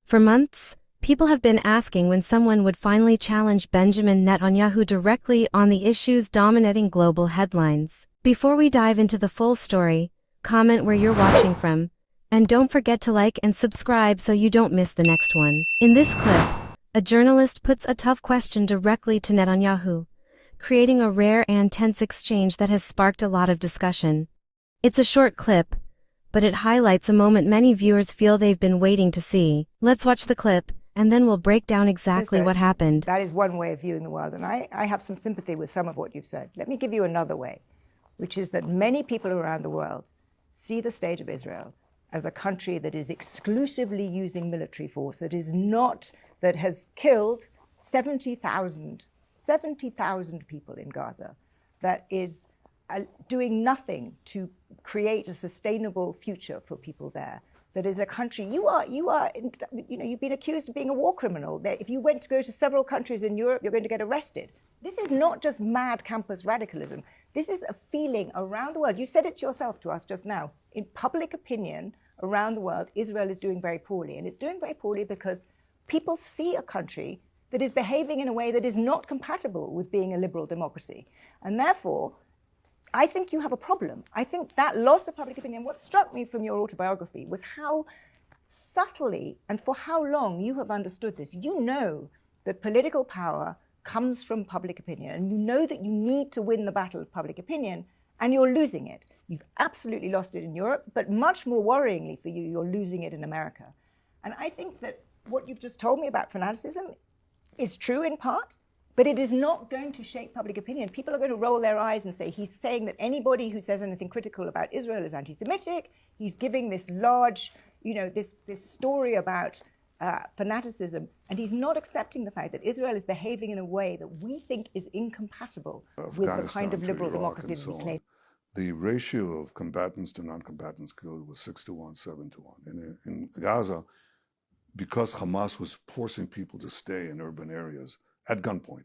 For months, people have been asking when someone would finally challenge Benjamin Netanyahu directly on the issues dominating global headlines. Before we dive into the full story, comment where you're watching from, and don't forget to like and subscribe so you don't miss the next one. In this clip, a journalist puts a tough question directly to Netanyahu, creating a rare and tense exchange that has sparked a lot of discussion. It's a short clip, but it highlights a moment many viewers feel they've been waiting to see. Let's watch the clip, and then we'll break down exactly what happened. That is one way of viewing the world, and I have some sympathy with some of what you've said. Let me give you another way, which is that many people around the world see the state of Israel as a country that is exclusively using military force, that has killed 70,000 people in Gaza, that is doing nothing to create a sustainable future for people there. That is a country, you've been accused of being a war criminal. That if you went to go to several countries in Europe, you're going to get arrested. This is not just mad campus radicalism. This is a feeling around the world. You said it yourself to us just now. In public opinion around the world, Israel is doing very poorly. And it's doing very poorly because people see a country that is behaving in a way that is not compatible with being a liberal democracy. And therefore, I think you have a problem. I think that loss of public opinion, what struck me from your autobiography was how subtly and for how long you have understood this. You know that political power comes from public opinion, and you know that you need to win the battle of public opinion, and you're losing it. You've absolutely lost it in Europe, but much more worryingly for you, you're losing it in America. And I think that what you've just told me about fanaticism is true in part, but it is not going to shape public opinion. People are going to roll their eyes and say, he's saying that anybody who says anything critical about Israel is anti-Semitic. He's giving this large, this story about fanaticism, and he's not accepting the fact that Israel is behaving in a way that we think is incompatible with the kind of liberal democracy that we claim. The ratio of combatants to non-combatants killed was 6-1, 7-1. In Gaza, because Hamas was forcing people to stay in urban areas at gunpoint,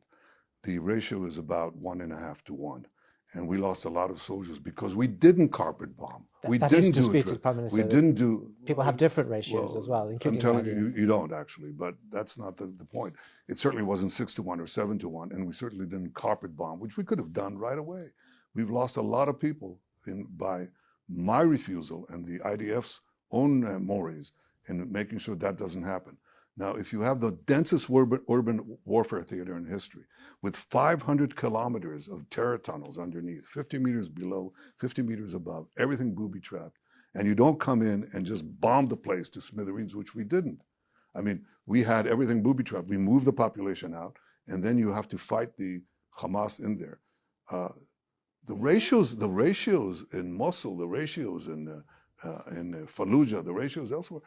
the ratio is about 1.5 to 1. And we lost a lot of soldiers because we didn't carpet bomb. That is disputed, Prime Minister. We didn't do... People have different ratios as well. I'm telling you, you don't actually, but that's not the point. It certainly wasn't 6-1 or 7-1, and we certainly didn't carpet bomb, which we could have done right away. We've lost a lot of people by my refusal and the IDF's own mores in making sure that doesn't happen. Now, if you have the densest urban warfare theater in history, with 500 kilometers of terror tunnels underneath, 50 meters below, 50 meters above, everything booby-trapped, and you don't come in and just bomb the place to smithereens, which we didn't. I mean, we had everything booby-trapped. We moved the population out, and then you have to fight the Hamas in there. The ratios in Mosul, the ratios in Fallujah, the ratios elsewhere,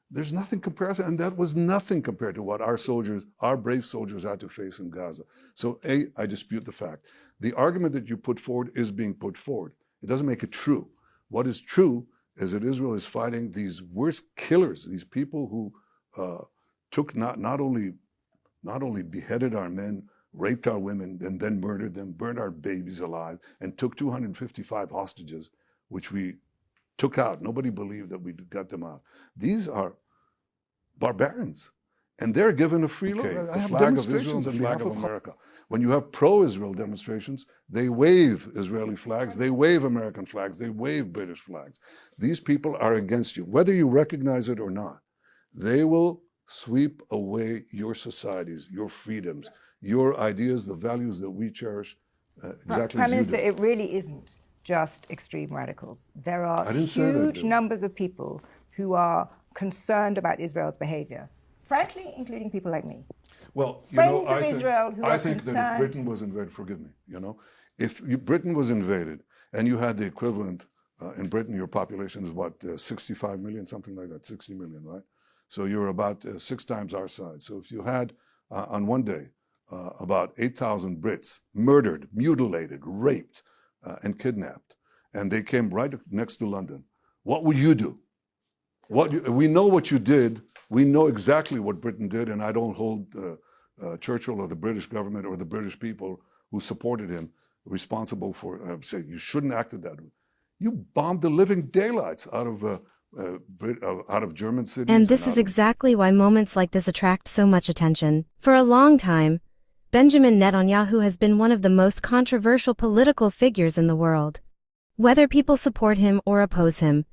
there's nothing comparison, and that was nothing compared to what our brave soldiers had to face in Gaza. So I dispute the fact. The argument that you put forward is being put forward. It doesn't make it true. What is true is that Israel is fighting these worst killers, these people who took not only beheaded our men, raped our women, and then murdered them, burned our babies alive, and took 255 hostages, which we took out. Nobody believed that we got them out. These are barbarians, and they're given a free look. The flag of Israel and the flag of America. When you have pro-Israel demonstrations, they wave Israeli flags, they wave American flags, they wave British flags. These people are against you, whether you recognize it or not. They will sweep away your societies, your freedoms, your ideas, the values that we cherish, exactly as you do. Prime Minister, it really isn't just extreme radicals. There are huge numbers of people who are concerned about Israel's behavior, frankly, including people like me. Well, I think that if Britain was invaded, forgive me, if Britain was invaded and you had the equivalent, in Britain, your population is what, 65 million, something like that, 60 million, right? So you're about 6 times our size. So if you had, on one day, about 8,000 Brits murdered, mutilated, raped, and kidnapped, and they came right next to London, what would you do? We know what you did. We know exactly what Britain did, and I don't hold Churchill or the British government or the British people who supported him responsible for saying you shouldn't have acted that way. You bombed the living daylights out of out of German cities. And this is exactly why moments like this attract so much attention. For a long time, Benjamin Netanyahu has been one of the most controversial political figures in the world. Whether people support him or oppose him,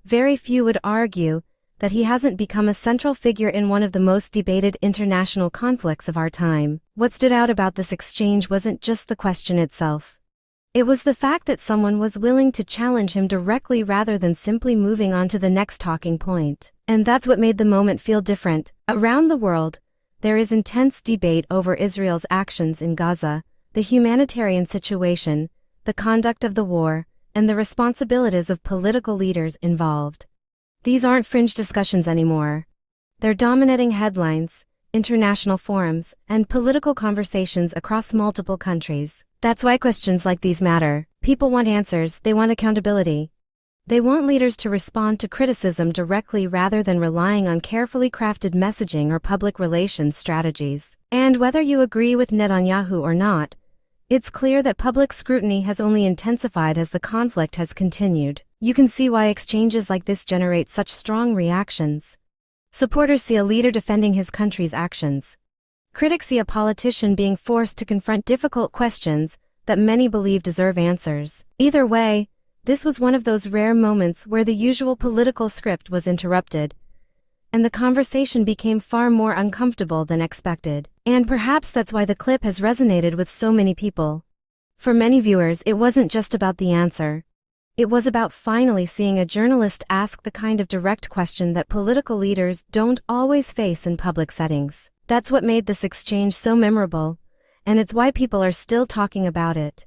very few would argue that he hasn't become a central figure in one of the most debated international conflicts of our time. What stood out about this exchange wasn't just the question itself. It was the fact that someone was willing to challenge him directly rather than simply moving on to the next talking point. And that's what made the moment feel different. Around the world, there is intense debate over Israel's actions in Gaza, the humanitarian situation, the conduct of the war, and the responsibilities of political leaders involved. These aren't fringe discussions anymore. They're dominating headlines, international forums, and political conversations across multiple countries. That's why questions like these matter. People want answers, they want accountability. They want leaders to respond to criticism directly rather than relying on carefully crafted messaging or public relations strategies. And whether you agree with Netanyahu or not, it's clear that public scrutiny has only intensified as the conflict has continued. You can see why exchanges like this generate such strong reactions. Supporters see a leader defending his country's actions. Critics see a politician being forced to confront difficult questions that many believe deserve answers. Either way, this was one of those rare moments where the usual political script was interrupted, and the conversation became far more uncomfortable than expected. And perhaps that's why the clip has resonated with so many people. For many viewers, it wasn't just about the answer. It was about finally seeing a journalist ask the kind of direct question that political leaders don't always face in public settings. That's what made this exchange so memorable, and it's why people are still talking about it.